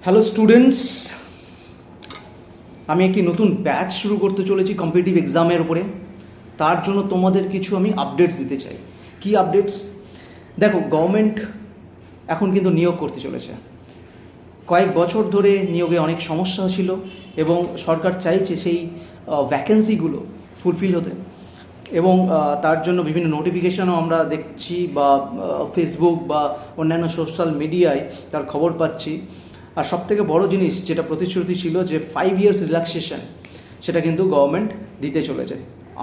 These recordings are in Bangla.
হ্যালো স্টুডেন্টস, আমি একটি নতুন ব্যাচ শুরু করতে চলেছি কম্পিটিটিভ এক্সামের উপরে। তার জন্য তোমাদের কিছু আমি আপডেটস দিতে চাই। কি আপডেটস? দেখো, গভর্নমেন্ট এখন কিন্তু নিয়োগ করতে চলেছে। কয়েক বছর ধরে নিয়োগে অনেক সমস্যা ছিল এবং সরকার চাইছে সেই ভ্যাকেন্সিগুলো ফুলফিল হতে, এবং তার জন্য বিভিন্ন নোটিফিকেশনও আমরা দেখছি বা ফেসবুক বা অন্যান্য সোশ্যাল মিডিয়ায় তার খবর পাচ্ছি। আর সবথেকে বড় জিনিস যেটা প্রতিশ্রুতি ছিল যে 5 ইয়ার্স রিল্যাক্সেশন, সেটা কিন্তু গভর্নমেন্ট দিতে চলেছে।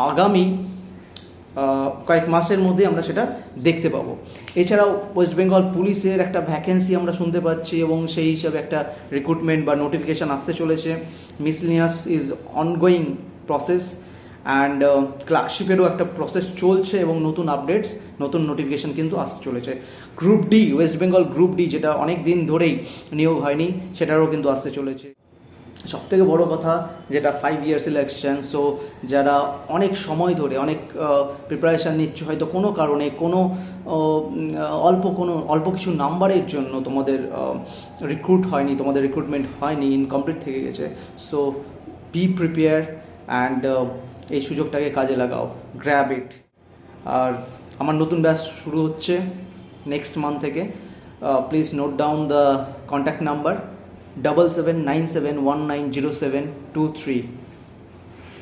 আগামী কয়েক মাসের মধ্যে আমরা সেটা দেখতে পাবো। এছাড়াও ওয়েস্ট বেঙ্গল পুলিশের একটা ভ্যাকেন্সি আমরা শুনতে পাচ্ছি এবং সেই হিসাবে একটা রিক্রুটমেন্ট বা নোটিফিকেশান আসতে চলেছে। Miscellaneous is ongoing process and ক্লার্কশিপেরও একটা প্রসেস চলছে এবং নতুন আপডেটস, নতুন নোটিফিকেশান কিন্তু আসতে চলেছে। Group D, West Bengal group D, যেটা অনেক দিন ধরেই নিয়োগ হয়নি, সেটারও কিন্তু আসতে চলেছে। সবথেকে বড় কথা যেটা 5 ইয়ার্স ইলেকশন, সো যারা অনেক সময় ধরে অনেক প্রিপারেশান নিচ্ছে, হয়তো কোনো কারণে কোনো অল্প কিছু নাম্বারের জন্য তোমাদের রিক্রুট হয়নি, তোমাদের রিক্রুটমেন্ট হয়নি, ইনকমপ্লিট থেকে গেছে। সো বি প্রিপেয়ার অ্যান্ড এই সুযোগটাকে কাজে লাগাও, গ্র্যাব ইট। আর আমার নতুন ব্যাচ শুরু হচ্ছে নেক্সট মান্থ থেকে। Please note down the contact number 7797190723।